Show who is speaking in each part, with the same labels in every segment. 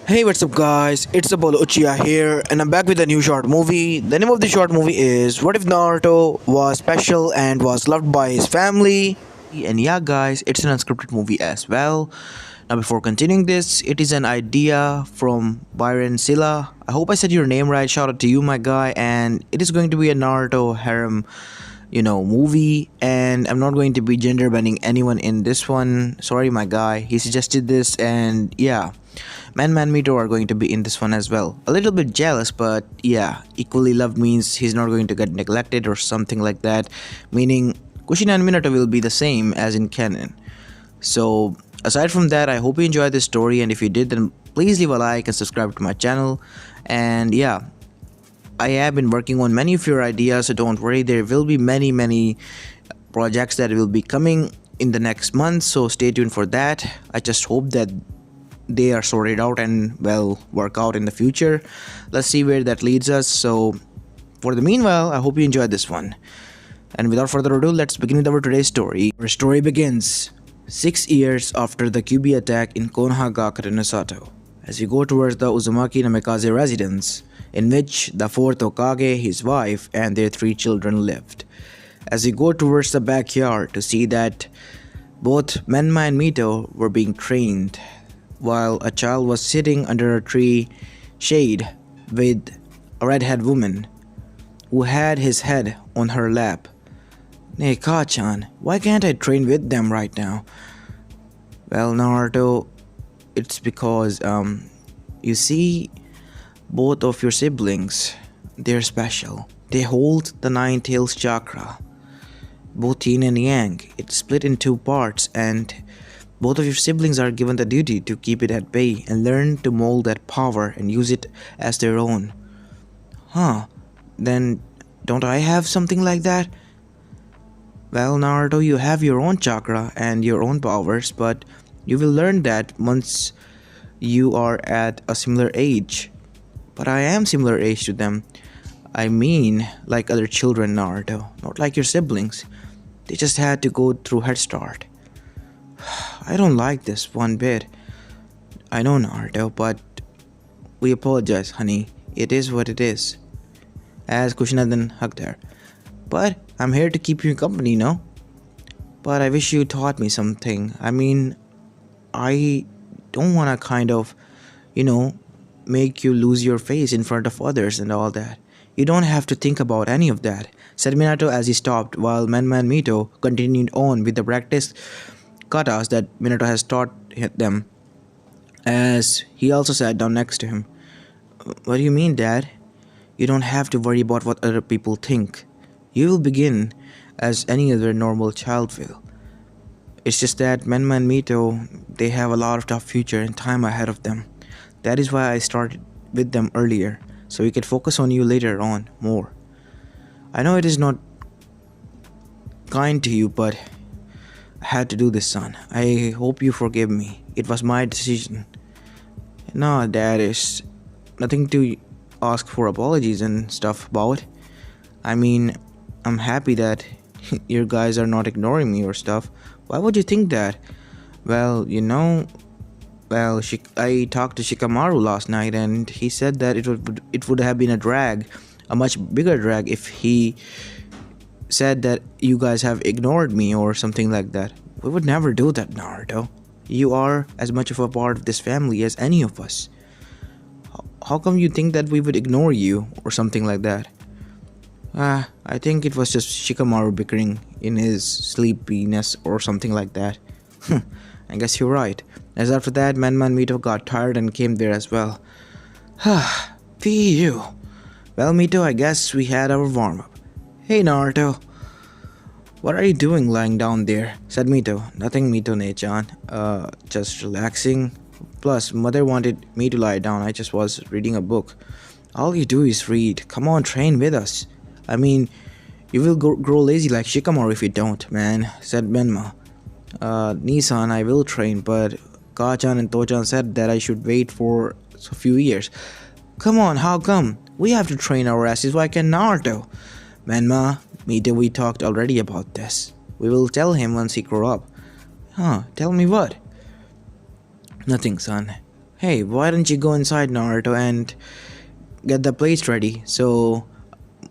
Speaker 1: Hey, what's up, guys? It's Apollo Uchiha here, and I'm back with a new short movie. The name of the short movie is What If Naruto Was Special and Was Loved by His Family? And yeah, guys, it's an unscripted movie as well. Now, before continuing this, it is an idea from Byron Silla. I hope I said your name right. Shout out to you, my guy. And it is going to be a Naruto harem movie, and I'm not going to be gender bending anyone in this one. Sorry, my guy, he suggested this, and yeah, Man Mito are going to be in this one as well. A little bit jealous, but yeah, equally loved means he's not going to get neglected or something like that, meaning Kushin and Minato will be the same as in canon. So aside from that, I hope you enjoyed this story, and if you did, then please leave a like and subscribe to my channel. And yeah, I have been working on many of your ideas, so don't worry, there will be many projects that will be coming in the next month, so stay tuned for that. I just hope that they are sorted out and well work out in the future. Let's see where that leads us. So for the meanwhile, I hope you enjoyed this one. And without further ado, let's begin with our today's story. Our story begins 6 years after the QB attack in Konohagakure Sato, as we go towards the Uzumaki Namikaze residence, in which the 4th Hokage, his wife, and their 3 children lived. As we go towards the backyard to see that both Menma and Mito were being trained, while a child was sitting under a tree shade with a redhead woman who had his head on her lap. Hey, Ka-chan, why can't I train with them right now? Well, Naruto, it's because, you see, both of your siblings, they're special. They hold the 9 tails chakra. Both yin and yang. It's split in 2 parts, and both of your siblings are given the duty to keep it at bay and learn to mold that power and use it as their own. Huh, then don't I have something like that? Well, Naruto, you have your own chakra and your own powers, but you will learn that once you are at a similar age. But I am similar age to them. I mean, like other children, Naruto, not like your siblings. They just had to go through Head Start. I don't like this one bit. I know, Naruto, but we apologize, honey. It is what it is. As Kushinadhan hugged her. But I'm here to keep you company, no? But I wish you taught me something. I mean, I don't want to kind of, make you lose your face in front of others and all that. You don't have to think about any of that, said Minato as he stopped, while Menma and Mito continued on with the practice katas that Minato has taught them, as he also sat down next to him. What do you mean, Dad? You don't have to worry about what other people think. You will begin as any other normal child will. It's just that Menma and Mito, they have a lot of tough future and time ahead of them. That is why I started with them earlier, so we could focus on you later on more. I know it is not kind to you, but I had to do this, son. I hope you forgive me. It was my decision. No, Dad, it's nothing to ask for apologies and stuff about. I mean, I'm happy that you guys are not ignoring me or stuff. Why would you think that? Well, I talked to Shikamaru last night, and he said that it would have been a much bigger drag, if he said that you guys have ignored me or something like that. We would never do that, Naruto. You are as much of a part of this family as any of us. How come you think that we would ignore you or something like that? I think it was just Shikamaru bickering in his sleepiness or something like that. I guess you're right. As after that, Menma and Mito got tired and came there as well. Phew. Well, Mito, I guess we had our warm-up. Hey, Naruto. What are you doing lying down there? Said Mito. Nothing, Mito-ne-chan. Just relaxing. Plus, mother wanted me to lie down. I just was reading a book. All you do is read. Come on, train with us. I mean, you will grow lazy like Shikamaru if you don't, man, said Menma. Nissan, I will train, but Ka-chan and To-chan said that I should wait for a few years. Come on, how come? We have to train our asses. Why can't Naruto? Menma, Mito, we talked already about this. We will tell him once he grow up. Huh, tell me what? Nothing, son. Hey, why don't you go inside, Naruto, and get the plates ready so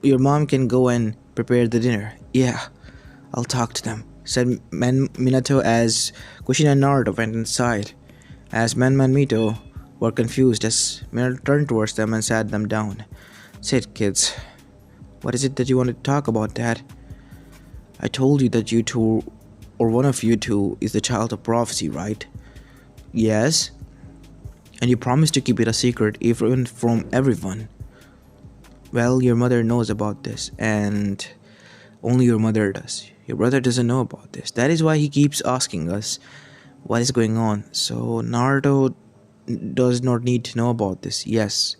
Speaker 1: your mom can go and prepare the dinner? Yeah, I'll talk to them, said Minato as Kushina and Naruto went inside. As Menma and Mito were confused as Minato turned towards them and sat them down. Sit, kids. What is it that you want to talk about, Dad? I told you that you two, or one of you two, is the child of prophecy, right? Yes. And you promised to keep it a secret even from everyone. Well, your mother knows about this, and only your mother does. Your brother doesn't know about this. That is why he keeps asking us what is going on. So Naruto does not need to know about this. Yes.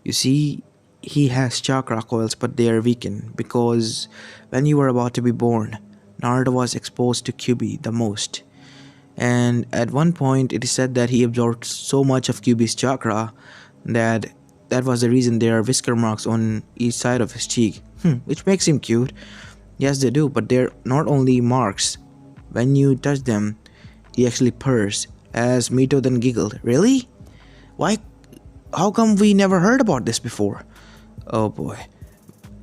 Speaker 1: You see, he has chakra coils, but they are weakened because when you were about to be born, Naruto was exposed to Kyuubi the most. And at one point, it is said that he absorbed so much of Kyuubi's chakra that that was the reason there are whisker marks on each side of his cheek. Which makes him cute. Yes, they do, but they're not only marks. When you touch them, he actually purrs, as Mito then giggled. Really? Why? How come we never heard about this before? Oh boy.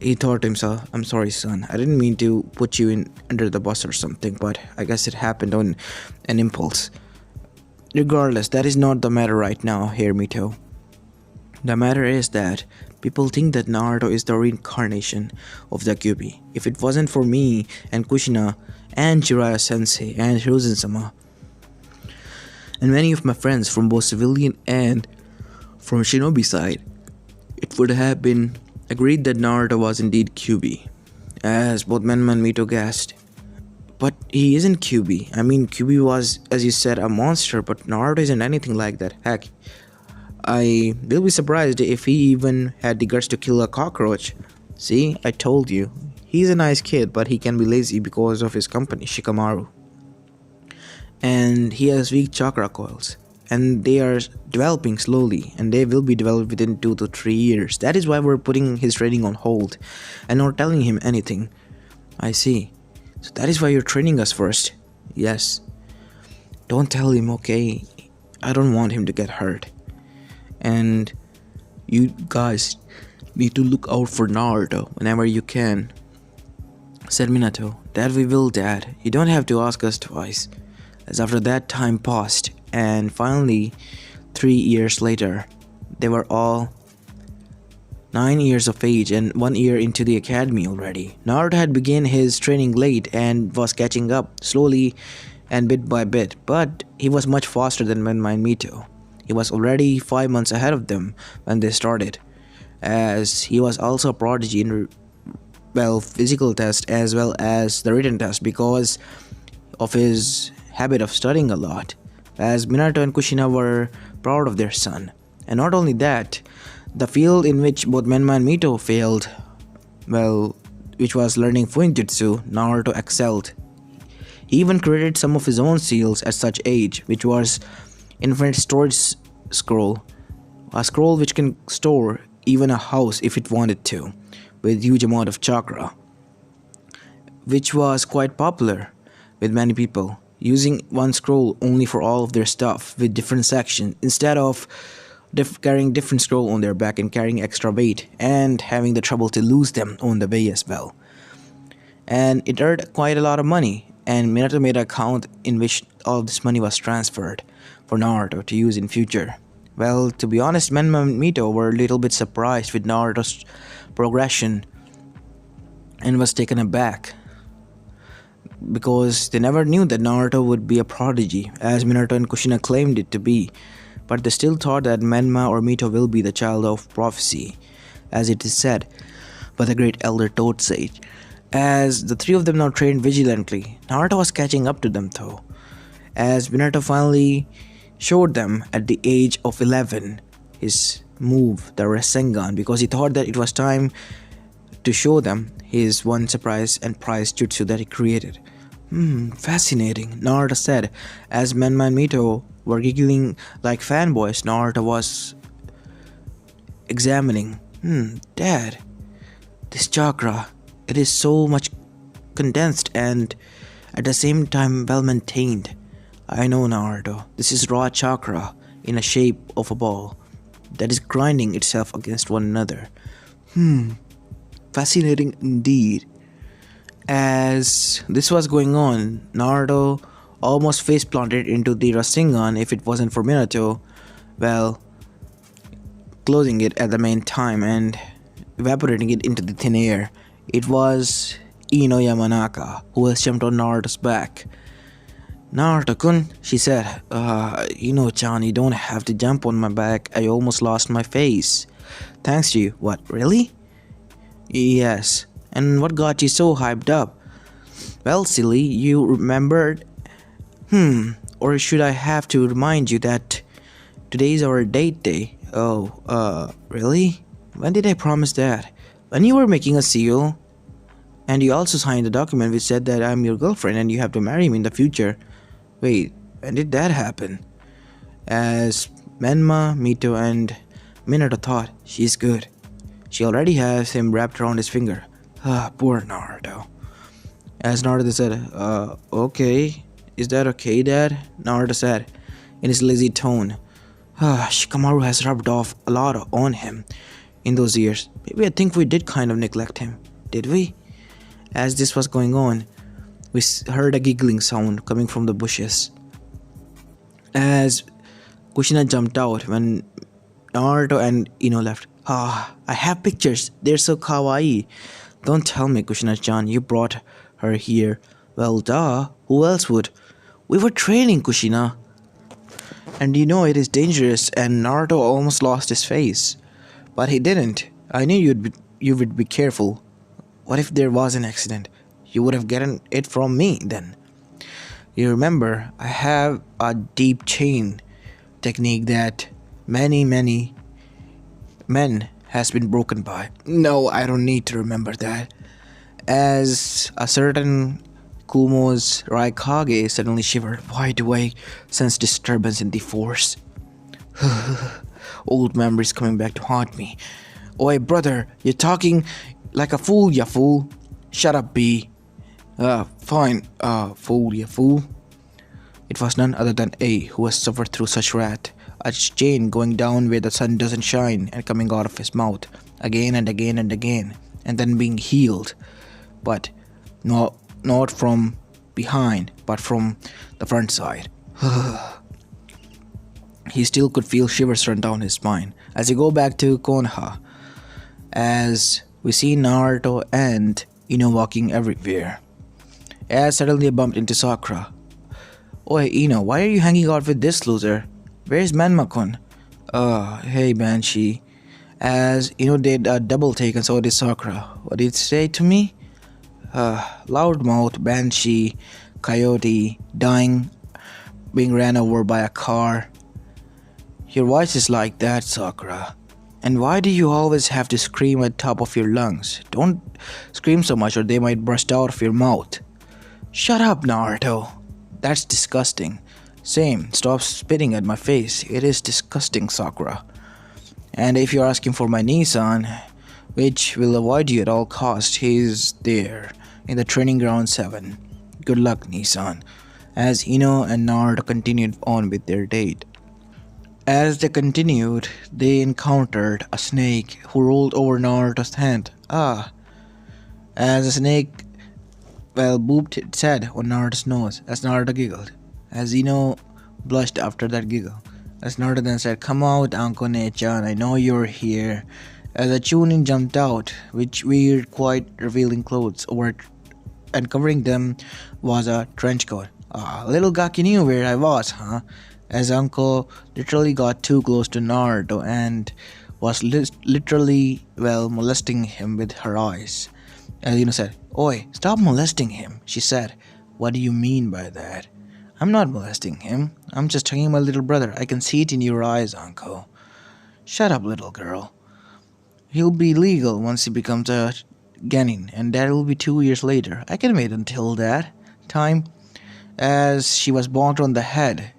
Speaker 1: He thought to himself, I'm sorry, son. I didn't mean to put you in under the bus or something, but I guess it happened on an impulse. Regardless, that is not the matter right now, here, Mito. The matter is that people think that Naruto is the reincarnation of the Kyuubi. If it wasn't for me and Kushina and Jiraiya Sensei and Hiruzen-sama and many of my friends from both civilian and from Shinobi side, it would have been agreed that Naruto was indeed Kyuubi, as both Menma and Mito gasped. But he isn't Kyuubi. I mean, Kyuubi was, as you said, a monster, but Naruto isn't anything like that. Heck, I will be surprised if he even had the guts to kill a cockroach. See, I told you. He's a nice kid, but he can be lazy because of his company, Shikamaru. And he has weak chakra coils. And they are developing slowly, and they will be developed within 2 to 3 years. That is why we're putting his training on hold and not telling him anything. I see. So that is why you're training us first. Yes. Don't tell him, okay? I don't want him to get hurt. And you guys need to look out for Naruto whenever you can, said Minato. That we will, Dad. You don't have to ask us twice. As after that time passed, and finally 3 years later, they were all 9 years of age and 1 year into the academy already. Naruto had begun his training late and was catching up slowly and bit by bit, but he was much faster than Menma and Mito. He was already 5 months ahead of them when they started, as he was also a prodigy in physical test as well as the written test because of his habit of studying a lot, as Minato and Kushina were proud of their son. And not only that, the field in which both Menma and Mito failed, which was learning Fuinjutsu, Naruto excelled. He even created some of his own seals at such age, which was Infinite Storage Scroll, a scroll which can store even a house if it wanted to, with huge amount of chakra, which was quite popular with many people, using one scroll only for all of their stuff with different sections instead of carrying different scroll on their back and carrying extra weight and having the trouble to lose them on the way as well. And it earned quite a lot of money, and Minato made an account in which all of this money was transferred for Naruto to use in future. Well, to be honest, Menma and Mito were a little bit surprised with Naruto's progression and was taken aback because they never knew that Naruto would be a prodigy, as Minato and Kushina claimed it to be, but they still thought that Menma or Mito will be the child of prophecy, as it is said by the great elder Toad Sage. As the three of them now trained vigilantly, Naruto was catching up to them though, as Minato finally showed them at the age of 11 his move, the Rasengan, because he thought that it was time to show them his one surprise and prize jutsu that he created. Fascinating, Naruto said, as Menma and Mito were giggling like fanboys. Naruto was examining. Dad, this chakra, it is so much condensed and at the same time well maintained. I know, Naruto, this is raw chakra. in a shape of a ball that is grinding itself against one another. Fascinating indeed. As this was going on, Naruto almost face planted into the Rasengan if it wasn't for Minato, well, closing it at the main time and evaporating it into the thin air. It was Ino Yamanaka who has jumped on Naruto's back. Naruto-kun, she said, Chan, you don't have to jump on my back. I almost lost my face. Thanks to you. What, really? Yes. And what got you so hyped up? Well, silly, you remembered? Or should I have to remind you that today's our date day? Oh, really? When did I promise that? When you were making a seal? And you also signed a document which said that I'm your girlfriend and you have to marry me in the future. Wait, when did that happen? As Menma, Mito, and Minato thought, she's good. She already has him wrapped around his finger. Poor Naruto. As Naruto said, okay. Is that okay, Dad? Naruto said, in his lazy tone. Shikamaru has rubbed off a lot on him in those years. Maybe I think we did kind of neglect him. Did we? As this was going on, we heard a giggling sound coming from the bushes. As Kushina jumped out when Naruto and Ino left. I have pictures. They're so kawaii. Don't tell me, Kushina-chan, you brought her here. Well, duh. Who else would? We were training, Kushina. And you know it is dangerous, and Naruto almost lost his face. But he didn't. I knew you would be careful. What if there was an accident? You would have gotten it from me then. You remember, I have a deep chain technique that many men has been broken by. No, I don't need to remember that. As a certain Kumo's Raikage suddenly shivered. Why do I sense disturbance in the force? Old memories coming back to haunt me. Oi, brother, you're talking like a fool, ya fool. Shut up, B. Fine, fool, ya fool. It was none other than A who has suffered through such wrath. A chain going down where the sun doesn't shine and coming out of his mouth again and again and again, and then being healed. But not from behind, but from the front side. He still could feel shivers run down his spine. As we go back to Konoha, as we see Naruto and Ino walking everywhere. As suddenly I bumped into Sakura. Oi, Ino, why are you hanging out with this loser? Where's Manma-kun? Hey Banshee. As Ino did a double take and so did Sakura. What did it say to me? Loudmouth, Banshee, Coyote, dying, being ran over by a car. Your voice is like that, Sakura. And why do you always have to scream at the top of your lungs? Don't scream so much or they might burst out of your mouth. Shut up, Naruto. That's disgusting. Same, stop spitting at my face. It is disgusting, Sakura. And if you're asking for my Nissan, which will avoid you at all costs, he's there, in the training ground 7. Good luck, Nissan. As Ino and Naruto continued on with their date. As they continued, they encountered a snake who rolled over Naruto's hand. As the snake, booped its head on Naruto's nose, as Naruto giggled. As Ino blushed after that giggle. As Naruto then said, "Come out, Anko-ne-chan, I know you're here." As a Chunin jumped out, which weird, quite revealing clothes over, and covering them was a trench coat. Little Gaki knew where I was, huh? As Uncle literally got too close to Naruto and was literally, molesting him with her eyes. As Ino said, "Oi, stop molesting him," she said. "What do you mean by that?" "I'm not molesting him. I'm just hugging my little brother. I can see it in your eyes, Uncle." "Shut up, little girl. He'll be legal once he becomes a genin, and that will be 2 years later. I can wait until that time." As she was bonked on the head,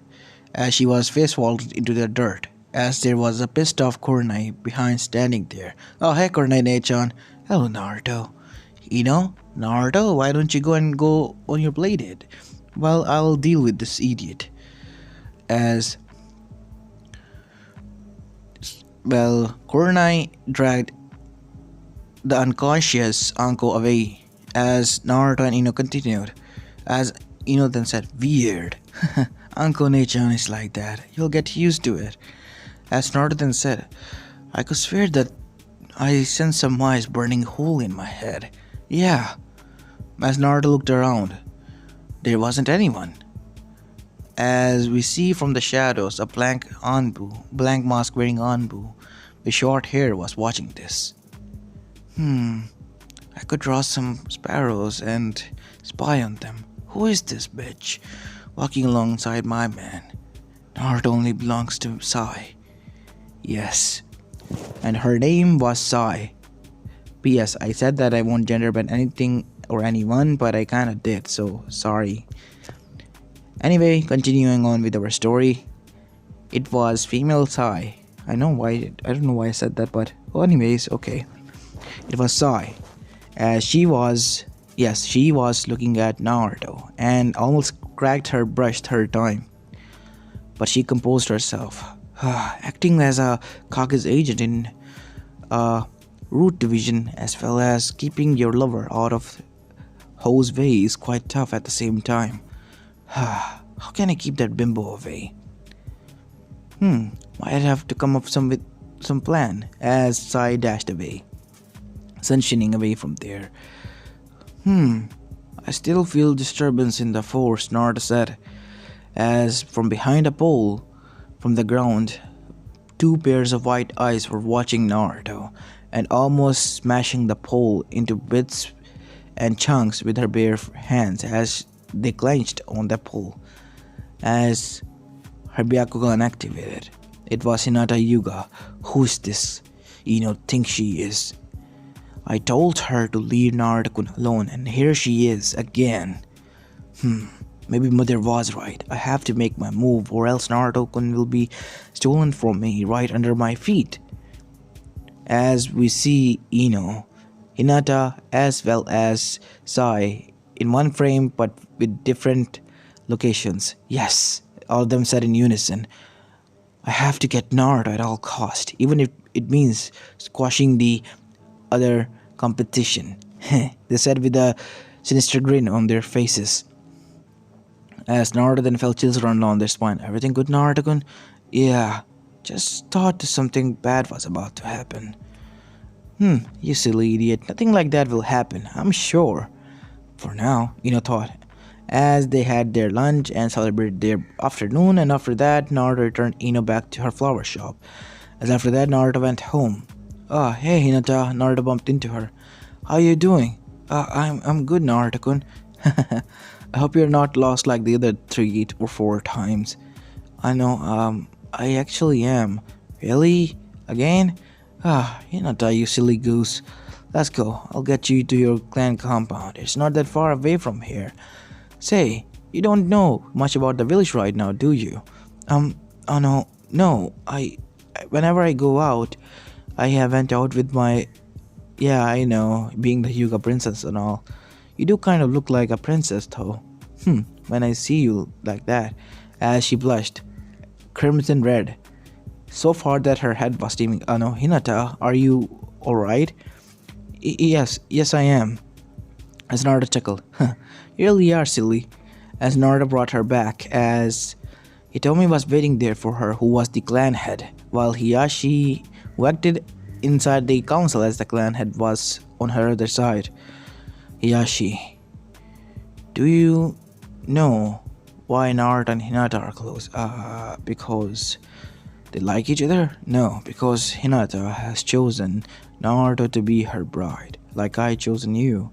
Speaker 1: as she was face vaulted into the dirt, as there was a pissed off Kurenai behind standing there. "Oh, hey, Kurenai-ne-chan." "Hello, Naruto." Naruto, why don't you go on your bladed?" "Well, I'll deal with this idiot." As Well, Kurenai dragged the unconscious Anko away as Naruto and Ino continued. As Ino then said, "Weird." Anko Nechan is like that. You'll get used to it. As Naruto then said, "I could swear that I sensed some mice burning hole in my head." Yeah. As Naruto looked around, there wasn't anyone. As we see from the shadows, a blank mask wearing Anbu with short hair was watching this. I could draw some sparrows and spy on them. Who is this bitch walking alongside my man? Naruto only belongs to Sai. Yes. And her name was Sai. P.S. I said that I won't gender bend anything or anyone, but I kinda did, so sorry. Anyway, continuing on with our story, it was female Sai. I don't know why I said that, but anyways, okay. It was Sai, as she was looking at Naruto and almost cracked her brush third time. But she composed herself, acting as a Kage's agent in Root Division, as well as keeping your lover out of Ho's way is quite tough at the same time. How can I keep that bimbo away? Might have to come up with some plan, as Sai dashed away, sunshine away from there. I still feel disturbance in the force, Naruto said, as from behind a pole from the ground, two pairs of white eyes were watching Naruto and almost smashing the pole into bits and chunks with her bare hands as they clenched on the pole. As her Byakugan activated, it was Hinata Yuga. Who's this? Think she is. I told her to leave Naruto-kun alone, and here she is again. Maybe mother was right. I have to make my move, or else Naruto-kun will be stolen from me right under my feet. As we see Hinata as well as Sai in one frame but with different locations. Yes, all of them said in unison. I have to get Naruto at all cost, even if it means squashing the other competition. They said with a sinister grin on their faces. As Naruto then felt chills run down their spine. Everything good, Naruto-kun? Yeah, just thought something bad was about to happen. You silly idiot. Nothing like that will happen, I'm sure. For now, thought. As they had their lunch and celebrated their afternoon, and after that, Naruto returned Ino back to her flower shop. As after that, Naruto went home. Hey Hinata, Naruto bumped into her. How you doing? I'm good, Naruto-kun. I hope you're not lost like the other 3 or 4 times. I know, I actually am. Really? Again? Hinata, you silly goose. Let's go. I'll get you to your clan compound. It's not that far away from here. Say, you don't know much about the village right now, do you? No. Whenever I go out, I have went out with my... Yeah, I know, being the Hyuga princess and all. You do kind of look like a princess, though. When I see you like that, as she blushed, crimson red, so far that her head was steaming. Hinata, are you alright? Yes, I am. As Naruto chuckled. You really are silly. As Naruto brought her back, as Hitomi was waiting there for her, who was the clan head, while Hiyashi, who acted inside the council as the clan head, was on her other side. Hiyashi, do you know why Naruto and Hinata are close? Because they like each other? No, because Hinata has chosen Naruto to be her bride, like I chosen you.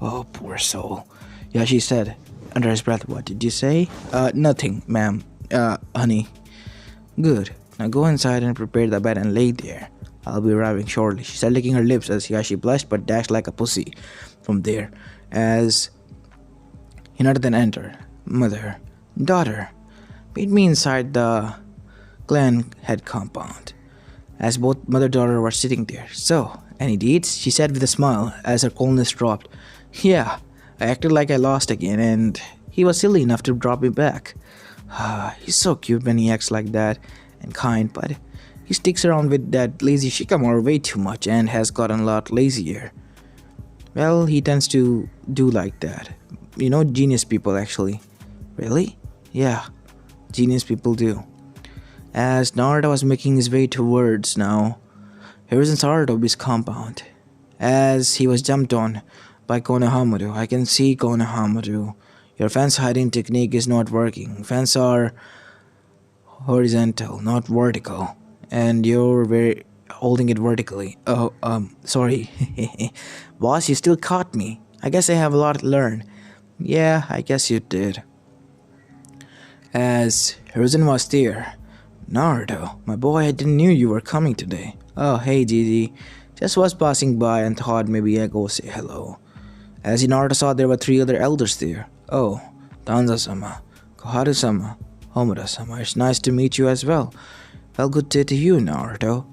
Speaker 1: Oh, poor soul. Hiyashi said under his breath. What did you say? Nothing, ma'am. Honey. Good. Now go inside and prepare the bed and lay there. I'll be arriving shortly, she said, licking her lips as Hiyashi blushed but dashed like a pussy from there. As Hinata then entered. Mother, daughter, meet me inside the clan head compound. As both mother and daughter were sitting there. So, any deeds? She said with a smile as her coldness dropped. Yeah, I acted like I lost again, and he was silly enough to drop me back. He's so cute when he acts like that, and kind, but He sticks around with that lazy Shikamaru way too much and has gotten a lot lazier. Well, he tends to do like that. You know, genius people actually. Really? Yeah, genius people do. As Naruto was making his way towards now, Hiruzen Sarutobi's compound. As he was jumped on by Konohamaru, I can see Konohamaru. Your fence hiding technique is not working. Fence are horizontal, not vertical. And you're very holding it vertically. Oh, sorry. Boss, you still caught me. I guess I have a lot to learn. Yeah, I guess you did. As Hiruzen was there. Naruto, my boy, I didn't knew you were coming today. Oh, hey, Gigi. Just was passing by and thought maybe I go say hello. As Naruto saw there were 3 other elders there. Oh, Danzo-sama, Koharu-sama, Homura-sama, it's nice to meet you as well. Well, good day to you, Naruto.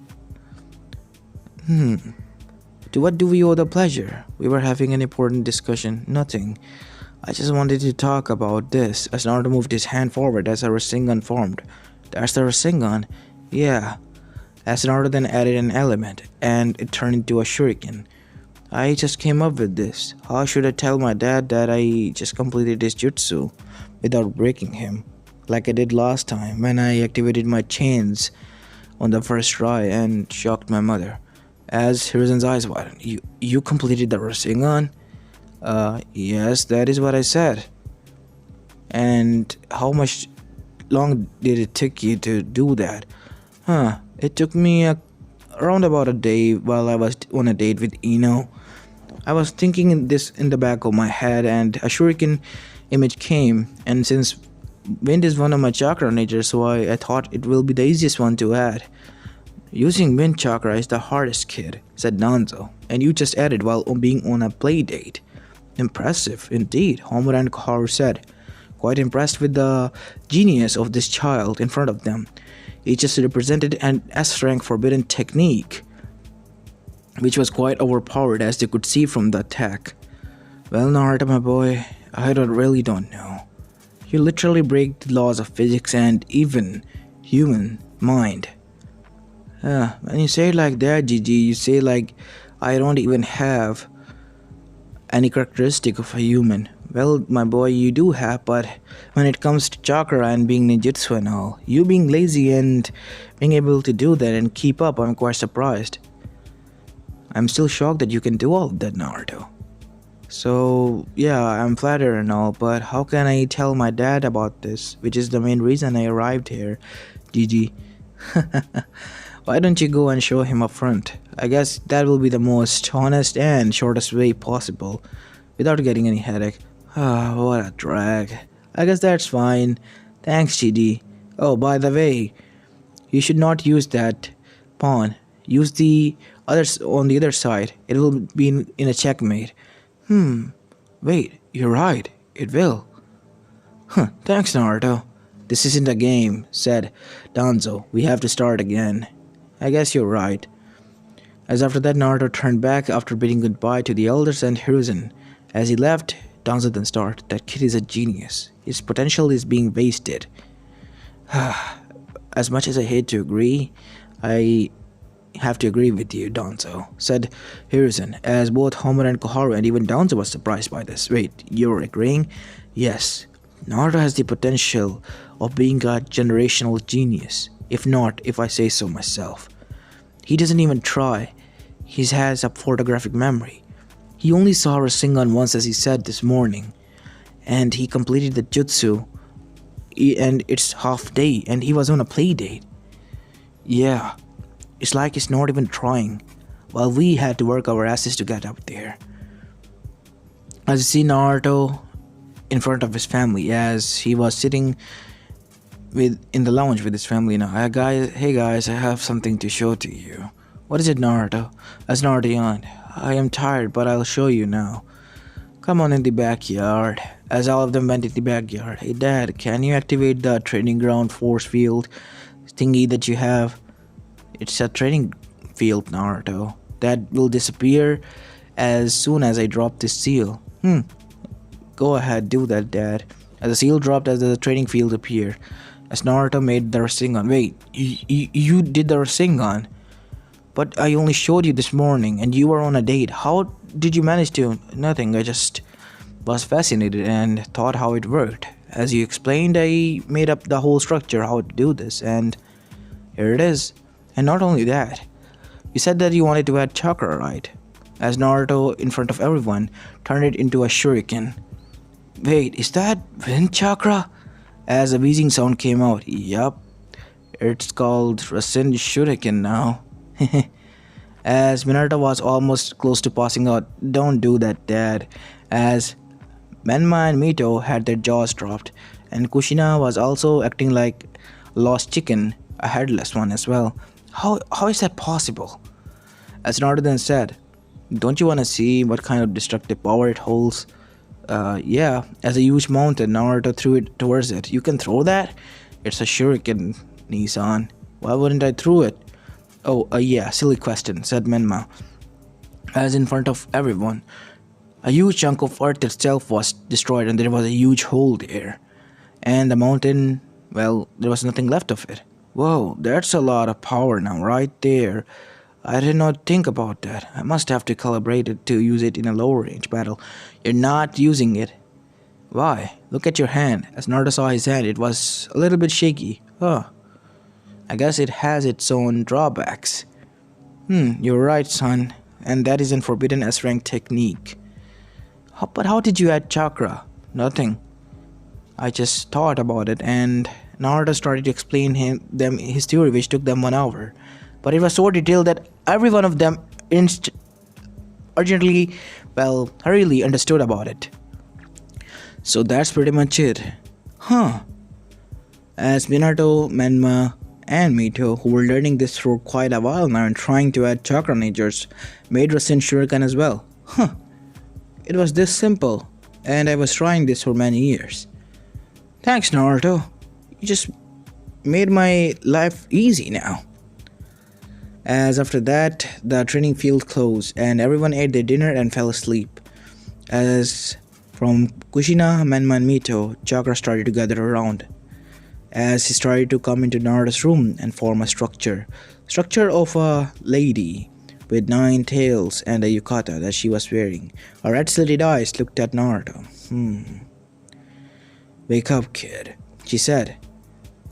Speaker 1: To what do we owe the pleasure? We were having an important discussion. Nothing. I just wanted to talk about this. As Naruto moved his hand forward as a Rasengan formed. That's the Rasengan? Yeah. As Naruto then added an element, and it turned into a shuriken. I just came up with this. How should I tell my dad that I just completed his jutsu without breaking him? Like I did last time when I activated my chains on the first try and shocked my mother. As Hiruzen's eyes widened. You completed the Rasengan? Yes, that is what I said. And how much long did it take you to do that? It took me around about a day while I was on a date with Ino. I was thinking this in the back of my head and a shuriken image came, and since wind is one of my chakra natures, so I thought it will be the easiest one to add. Using wind chakra is the hardest, kid, said Nanzo, and you just added while being on a play date. Impressive, indeed, Homura and Koharu said, quite impressed with the genius of this child in front of them. He just represented an S-rank forbidden technique, which was quite overpowered as they could see from the attack. Well, Naruto, my boy, I really don't know. You literally break the laws of physics and even human mind. When you say it like that, Gigi, you say like I don't even have any characteristic of a human. Well, my boy, you do have, but when it comes to chakra and being ninjutsu and all, you being lazy and being able to do that and keep up, I'm quite surprised. I'm still shocked that you can do all of that, Naruto. So, yeah, I'm flattered and all, but how can I tell my dad about this, which is the main reason I arrived here, Gigi? Why don't you go and show him up front? I guess that will be the most honest and shortest way possible, without getting any headache. What a drag. I guess that's fine. Thanks, Gigi. Oh, by the way, you should not use that pawn. Use the others on the other side. It will be in a checkmate. Wait, you're right. It will. Thanks, Naruto. This isn't a game, said Danzo. We have to start again. I guess you're right. As after that, Naruto turned back after bidding goodbye to the elders and Hiruzen. As he left, Danzo then started. That kid is a genius. His potential is being wasted. As much as I hate to agree, I have to agree with you, Danzo, said Hiruzen, as both Homura and Koharu and even Danzo was surprised by this. Wait, you're agreeing? Yes. Naruto has the potential of being a generational genius. If I say so myself. He doesn't even try. He has a photographic memory. He only saw Rasengan once, as he said this morning, and he completed the jutsu, and it's half day, and he was on a play date. Yeah, it's like he's not even trying, while we had to work our asses to get up there. As you see Naruto in front of his family, as he was sitting in the lounge with his family now. Hey guys, I have something to show to you. What is it, Naruto? As Naruto yawned. I am tired, but I'll show you now. Come on in the backyard. As all of them went in the backyard. Hey Dad, can you activate the training ground force field thingy that you have? It's a training field, Naruto. That will disappear as soon as I drop this seal. Go ahead, do that, Dad. As the seal dropped, as the training field appeared. as Naruto made the Rasengan. Wait, you did the Rasengan? But I only showed you this morning and you were on a date. How did you manage to? Nothing, I just was fascinated and thought how it worked. As you explained, I made up the whole structure how to do this, and here it is. And not only that, you said that you wanted to add chakra, right? As Naruto, in front of everyone, turned it into a shuriken. Wait, is that wind chakra? As a wheezing sound came out. Yup, it's called Rasen Shuriken now. As Minato was almost close to passing out. Don't do that, Dad. As Menma and Mito had their jaws dropped, and Kushina was also acting like a lost chicken, a headless one as well. How is that possible? As Naruto then said, don't you want to see what kind of destructive power it holds? Yeah, as a huge mountain, Naruto threw it towards it. You can throw that? It's a shuriken, Nissan. Why wouldn't I throw it? Oh, yeah, silly question, said Menma, as in front of everyone. A huge chunk of earth itself was destroyed and there was a huge hole there. And the mountain, well, there was nothing left of it. Whoa, that's a lot of power now, right there. I did not think about that. I must have to calibrate it to use it in a lower range battle. You're not using it. Why? Look at your hand. As Naruto saw his hand, it was a little bit shaky. Huh. I guess it has its own drawbacks. You're right, son. And that is a forbidden S-rank technique. But how did you add chakra? Nothing. I just thought about it and Naruto started to explain them his theory, which took them 1 hour. But it was so detailed that every one of them hurriedly understood about it. So that's pretty much it. Huh. As Minato, Menma, and Mito, who were learning this for quite a while now and trying to add chakra natures, made Rasen Shuriken as well. Huh. It was this simple, and I was trying this for many years. Thanks, Naruto. You just made my life easy now. As after that, the training field closed, and everyone ate their dinner and fell asleep. As from Kushina, Menma, and Mito, chakra started to gather around. As he started to come into Naruto's room and form a structure of a lady with 9 tails and a yukata that she was wearing. Her red-slitted eyes looked at Naruto. Wake up, kid, she said,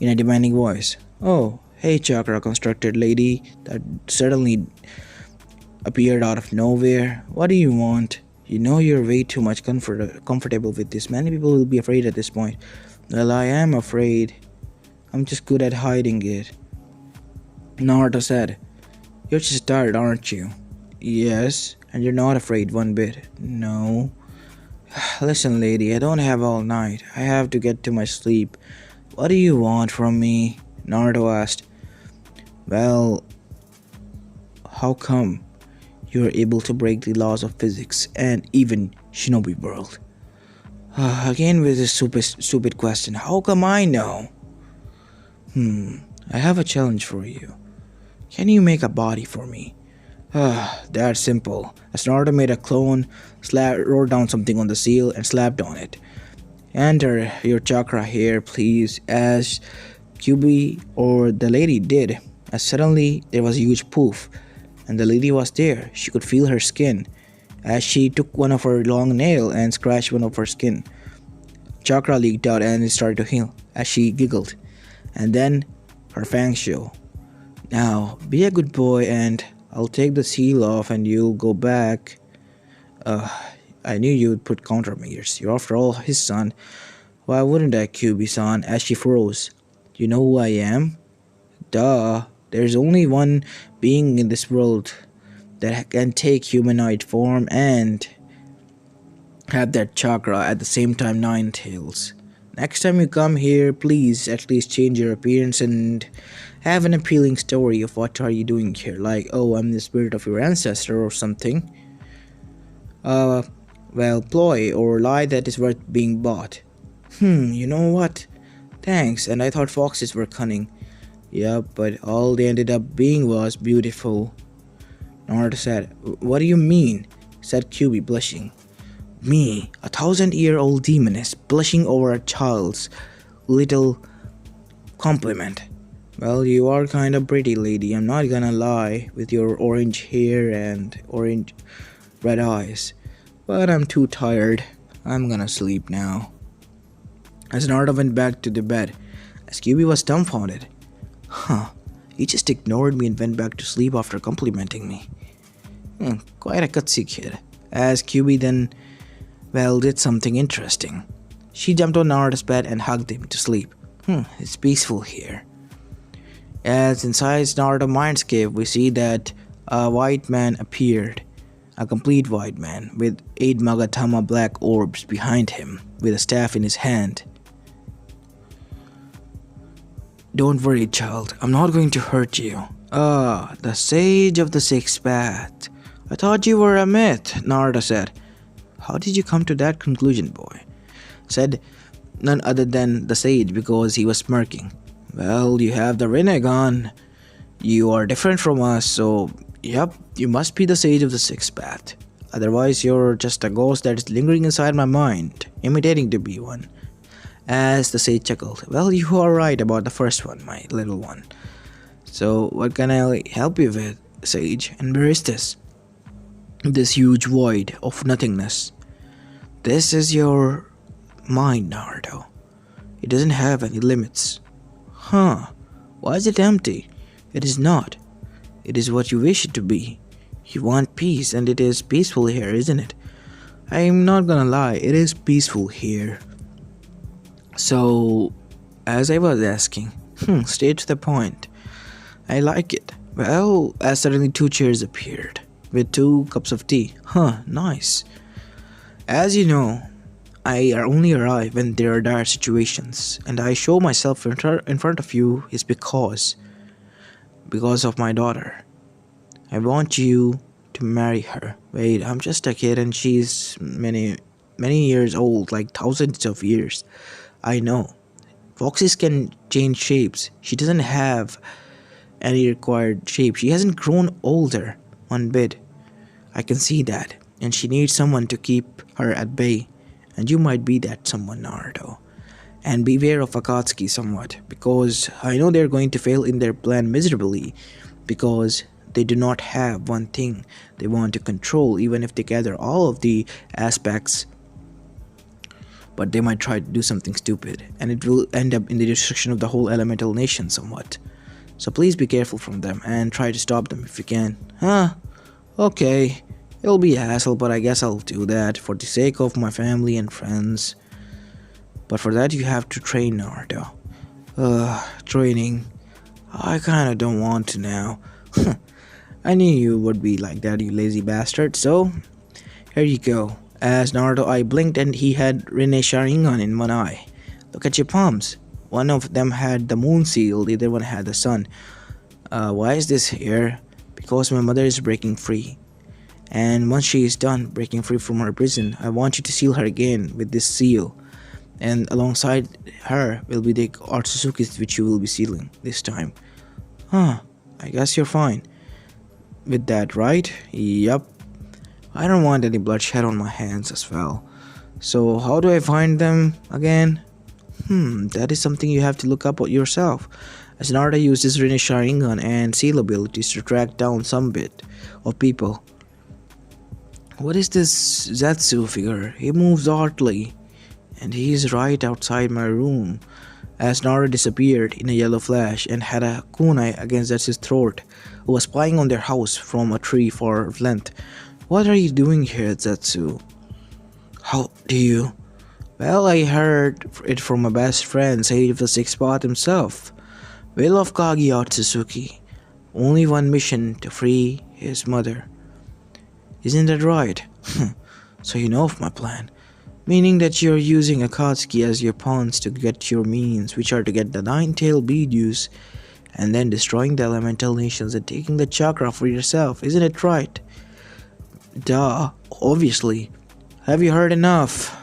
Speaker 1: in a demanding voice. Oh, hey, chakra constructed lady that suddenly appeared out of nowhere. What do you want? You know you're way too much comfortable with this. Many people will be afraid at this point. Well, I am afraid. I'm just good at hiding it. Naruto said. You're just tired, aren't you? Yes, and you're not afraid one bit. No. Listen, lady, I don't have all night. I have to get to my sleep. What do you want from me? Naruto asked. Well, how come you're able to break the laws of physics and even Shinobi world? Again with this stupid question. How come I know? I have a challenge for you. Can you make a body for me? That's simple. As Naruto made a clone, wrote down something on the seal and slapped on it. Enter your chakra here, please, as Kyubi or the lady did. As suddenly there was a huge poof, and the lady was there. She could feel her skin. As she took one of her long nail and scratched one of her skin, chakra leaked out and it started to heal. As she giggled, and then her fangs show. Now, be a good boy and I'll take the seal off and you'll go back. I knew you'd put countermeasures. You're after all his son. Why wouldn't I, Kyubi-san? As she froze. Do you know who I am? Duh. There's only one being in this world that can take humanoid form and have that chakra at the same time 9 tails. Next time you come here, please at least change your appearance and have an appealing story of what are you doing here. Like, oh, I'm the spirit of your ancestor or something. Well, ploy or lie that is worth being bought. You know what? Thanks, and I thought foxes were cunning. Yep, but all they ended up being was beautiful. Naruto said. What do you mean? Said Kyubi, blushing. Me, a 1,000-year-old demoness, blushing over a child's little Compliment. Well, you are kind of pretty, lady. I'm not gonna lie, with your orange hair and orange red eyes. But I'm too tired. I'm gonna sleep now. As Naruto went back to the bed, as Kyuubi was dumbfounded. Huh, he just ignored me and went back to sleep after complimenting me. Quite a gutsy kid. As Kyuubi then, well, did something interesting. She jumped on Naruto's bed and hugged him to sleep. It's peaceful here. As inside Naruto's mindscape, we see that a white man appeared. A complete white man with 8 Magatama black orbs behind him with a staff in his hand. Don't worry, child. I'm not going to hurt you. Ah, the sage of the sixth path. I thought you were a myth, Naruto said. How did you come to that conclusion, boy? Said none other than the sage because he was smirking. Well, you have the Rasengan. You are different from us, so yep, you must be the sage of the sixth path. Otherwise, you're just a ghost that is lingering inside my mind, imitating to be one. As the sage chuckled, well, you are right about the first one, my little one. So, what can I help you with, sage? And where is this? This huge void of nothingness. This is your mind, Naruto. It doesn't have any limits. Huh, why is it empty? It is not. It is what you wish it to be. You want peace, and it is peaceful here, isn't it? I'm not gonna lie, it is peaceful here. So, as I was asking, straight to the point. I like it. Well, as suddenly 2 chairs appeared, with 2 cups of tea. Nice. As you know, I only arrive when there are dire situations, and I show myself in front of you is because of my daughter. I want you to marry her. Wait, I'm just a kid and she's many years old, like thousands of years. I know. Foxes can change shapes. She doesn't have any required shape. She hasn't grown older one bit. I can see that, and she needs someone to keep her at bay. And you might be that someone, Naruto. And beware of Akatsuki somewhat, because I know they're going to fail in their plan miserably, because they do not have one thing they want to control, even if they gather all of the aspects. But they might try to do something stupid, and it will end up in the destruction of the whole elemental nation somewhat. So please be careful from them, and try to stop them if you can. Okay. It'll be a hassle, but I guess I'll do that for the sake of my family and friends. But for that you have to train, Naruto. Training. I kinda don't want to now. I knew you would be like that, you lazy bastard, so here you go. As Naruto's eye blinked and he had Rinne's Sharingan in one eye. Look at your palms. One of them had the moon seal, the other one had the sun. Why is this here? Because my mother is breaking free. And once she is done breaking free from her prison, I want you to seal her again with this seal. And alongside her will be the Akatsuki which you will be sealing this time. I guess you're fine with that, right? Yup. I don't want any bloodshed on my hands as well. So how do I find them again? That is something you have to look up yourself. As Naruto uses Rinne's Sharingan and seal abilities to track down some bit of people. What is this Zetsu figure? He moves oddly, and he is right outside my room. As Naruto disappeared in a yellow flash and had a kunai against Zetsu's throat, who was spying on their house from a tree for length. What are you doing here, Zetsu? How do you? Well, I heard it from my best friend, Sage of the Sixth Path himself, Will of Kage Akatsuki. Only one mission to free his mother. Isn't that right? So you know of my plan. Meaning that you're using Akatsuki as your pawns to get your means, which are to get the 9-tailed Bidus, and then destroying the elemental nations and taking the chakra for yourself. Isn't it right? Duh, obviously. Have you heard enough?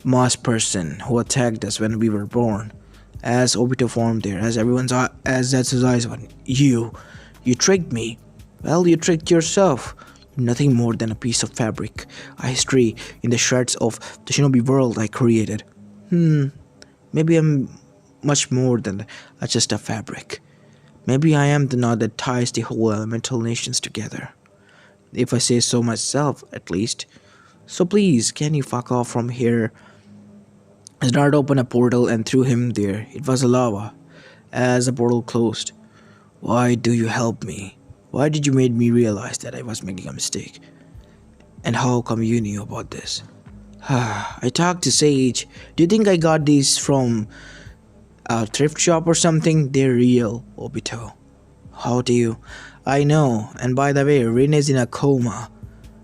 Speaker 1: Moss person who attacked us when we were born. As Obito formed there, as Zetsu's eyes went, You tricked me. Well, you tricked yourself. Nothing more than a piece of fabric, a history in the shreds of the shinobi world I created. Maybe I'm much more than just a fabric. Maybe I am the knot that ties the whole elemental nations together. If I say so myself, at least. So please, can you fuck off from here? As Naruto opened a portal and threw him there. It was a lava. As the portal closed. Why do you help me? Why did you make me realize that I was making a mistake? And how come you knew about this? I talked to Sage. Do you think I got these from a thrift shop or something? They're real, Obito. How do you? I know. And by the way, Rin is in a coma.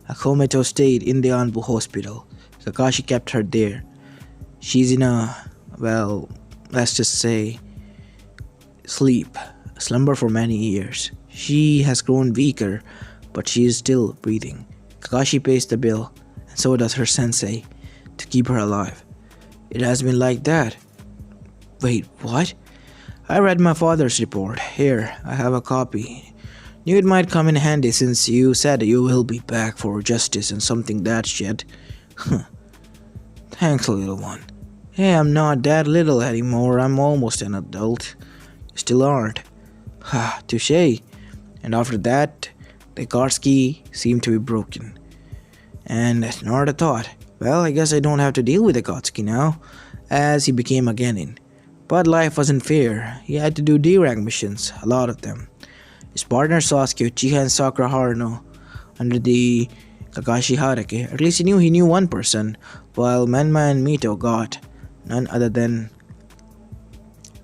Speaker 1: A comatose state in the Anbu hospital. Kakashi kept her there. She's in a, well, let's just say, slumber for many years. She has grown weaker, but she is still breathing. Kakashi pays the bill, and so does her sensei, to keep her alive. It has been like that. Wait, what? I read my father's report. Here, I have a copy. Knew it might come in handy since you said you will be back for justice and something that shit. Thanks, little one. Hey, I'm not that little anymore. I'm almost an adult. You still aren't. Ha, touche. And after that, the Akatsuki seemed to be broken. And Naruto thought, well, I guess I don't have to deal with the Akatsuki now, as he became a genin. But life wasn't fair. He had to do D-rank missions, a lot of them. His partner Sasuke, Uchiha, and Sakura Haruno under the Kakashi Harake. At least he knew one person, while Menma and Mito got none other than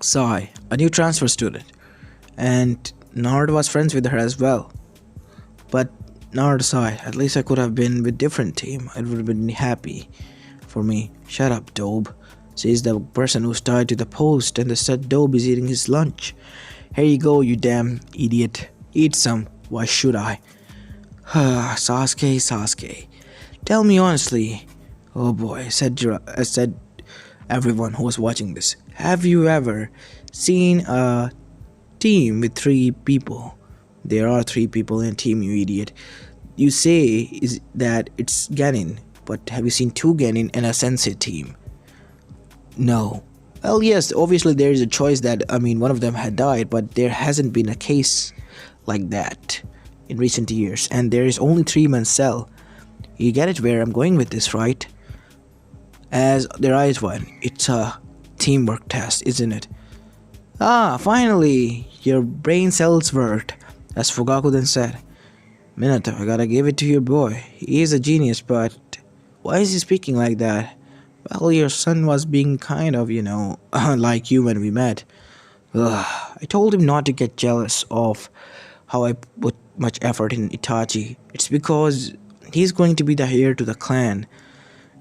Speaker 1: Sai, a new transfer student. And Naruto was friends with her as well. But Naruto Sai, at least I could have been with different team. I would have been happy for me. Shut up, Dobe, says the person who's tied to the post, and the said Dobe is eating his lunch. Here you go, you damn idiot. Eat some. Why should I? Sasuke. Tell me honestly. Oh boy, said everyone who was watching this. Have you ever seen a team with 3 people? There are 3 people in a team, you idiot. You say is that it's genin, but have you seen 2 genin and a sensei team? No. Well, yes, obviously there is a choice that, one of them had died, but there hasn't been a case like that in recent years, and there is only 3-man cell. You get it where I'm going with this, right? As their eyes wide, it's a teamwork test, isn't it? Ah, finally, your brain cells worked, as Fugaku then said. Minato, I gotta give it to your boy. He is a genius, but why is he speaking like that? Well, your son was being kind of, like you when we met. I told him not to get jealous of how I put much effort in Itachi. It's because he's going to be the heir to the clan,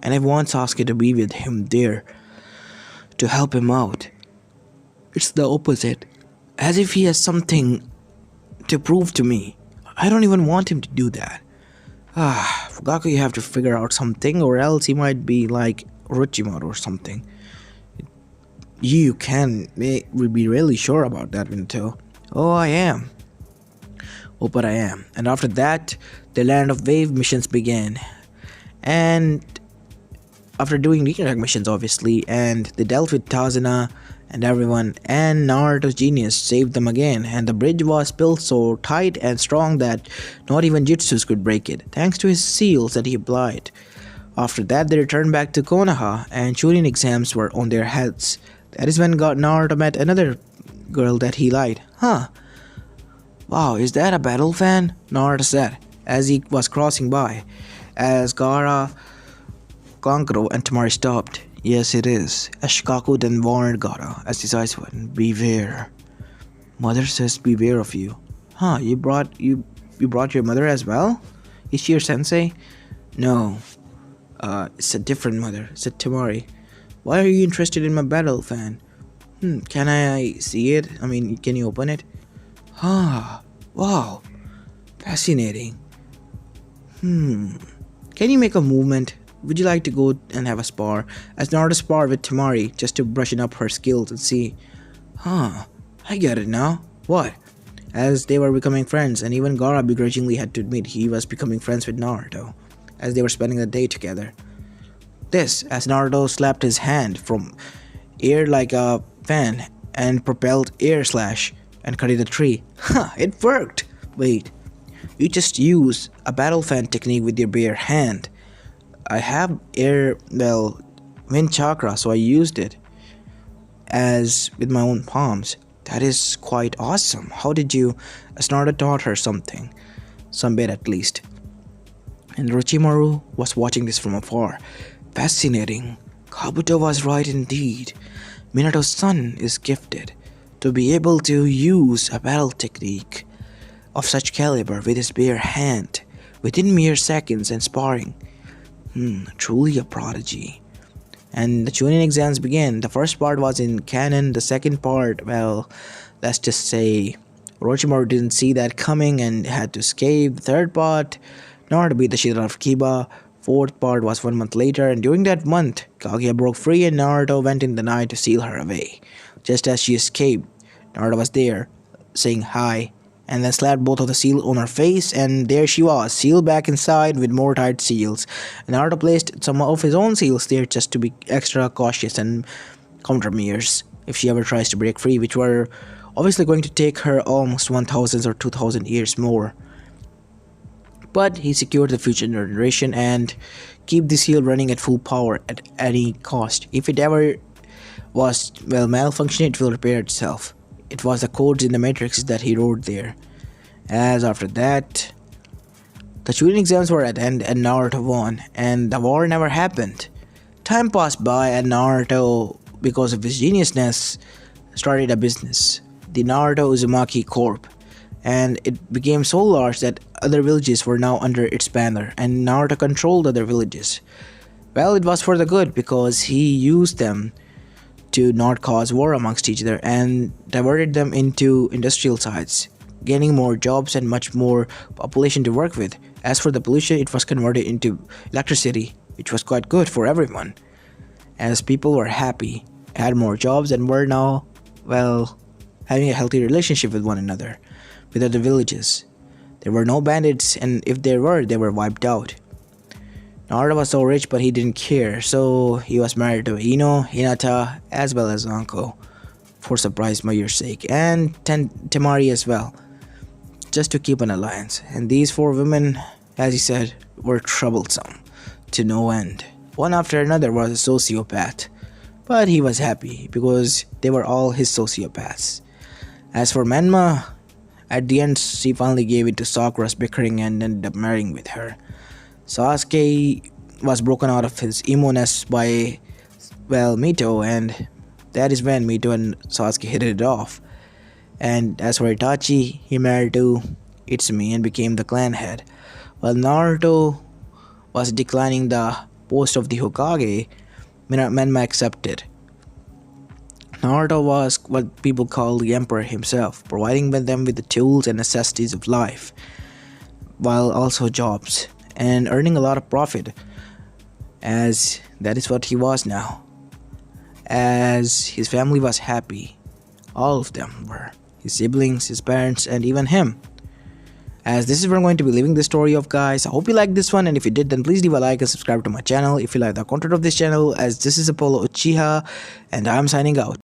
Speaker 1: and I want Sasuke to be with him there to help him out. It's the opposite. As if he has something to prove to me. I don't even want him to do that. Fugaku, you have to figure out something, or else he might be like Orochimaru or something. You can be really sure about that, Minato. Oh, I am. Oh, but I am. And after that, the Land of Wave missions began. And after doing redirect missions, obviously, and they dealt with Tazuna and everyone, and Naruto's genius saved them again, and the bridge was built so tight and strong that not even jutsus could break it, thanks to his seals that he applied. After that, they returned back to Konoha, and Chunin exams were on their heads. That is when Naruto met another girl that he liked. Huh. Wow, is that a battle fan? Naruto said, as he was crossing by, as Gaara, Kankuro, and Temari stopped. Yes, it is. As Shikaku then warned Gaara, as his eyes went, beware. Mother says beware of you. Huh, you brought your mother as well? Is she your sensei? No. It's a different mother, said Temari. Why are you interested in my battle fan? Can I see it? Can you open it? Wow. Fascinating. Can you make a movement? Would you like to go and have a spar? As Naruto sparred with Temari, just to brushing up her skills and see. I get it now. What? As they were becoming friends, and even Gaara begrudgingly had to admit he was becoming friends with Naruto, as they were spending the day together. This, as Naruto slapped his hand from air like a fan and propelled air slash and cut the tree. Ha! It worked! Wait, you just use a battle fan technique with your bare hand. I have wind chakra, so I used it as with my own palms. That is quite awesome. How did you? Naruto taught her something. Some bit at least. And Orochimaru was watching this from afar. Fascinating. Kabuto was right indeed. Minato's son is gifted to be able to use a battle technique of such caliber with his bare hand within mere seconds and sparring. Truly a prodigy. And the Chunin exams began. The first part was in canon. The second part, well, let's just say Orochimaru didn't see that coming and had to escape. The third part, Naruto beat the shit out of Kiba. Fourth part was 1 month later, and during that month, Kaguya broke free and Naruto went in the night to seal her away. Just as she escaped, Naruto was there, saying hi, and then slapped both of the seals on her face, and there she was, sealed back inside with more tight seals. And Naruto placed some of his own seals there just to be extra cautious and countermeasures if she ever tries to break free, which were obviously going to take her almost 1,000 or 2,000 years more. But he secured the future generation and keep the seal running at full power at any cost. If it ever was malfunctioning, it will repair itself. It was the codes in the matrix that he wrote there. As after that, the Chunin exams were at end and Naruto won, and the war never happened. Time passed by and Naruto, because of his geniusness, started a business, the Naruto Uzumaki Corp, and it became so large that other villages were now under its banner, and Naruto controlled other villages. Well, it was for the good because he used them to not cause war amongst each other and diverted them into industrial sites, gaining more jobs and much more population to work with. As for the pollution, it was converted into electricity, which was quite good for everyone, as people were happy, had more jobs, and were now, having a healthy relationship with one another, with other villages. There were no bandits, and if there were, they were wiped out. Naruto was so rich, but he didn't care, so he was married to Ino, Hinata, as well as Anko, for surprise Mayur's sake, and Temari as well, just to keep an alliance. And these four women, as he said, were troublesome to no end. One after another was a sociopath, but he was happy because they were all his sociopaths. As for Menma, at the end she finally gave it to Sakura's bickering and ended up marrying with her. Sasuke was broken out of his emo-ness by, Mito, and that is when Mito and Sasuke hit it off. And as for Itachi, he married to Itsumi and became the clan head. While Naruto was declining the post of the Hokage, Menma accepted. Naruto was what people call the emperor himself, providing them with the tools and necessities of life, while also jobs, and earning a lot of profit, as that is what he was now. As his family was happy, all of them were, his siblings, his parents, and even him. As this is where I'm going to be leaving the story of, guys. I hope you liked this one, and if you did, then please leave a like and subscribe to my channel if you like the content of this channel, as this is Apollo Uchiha, and I'm signing out.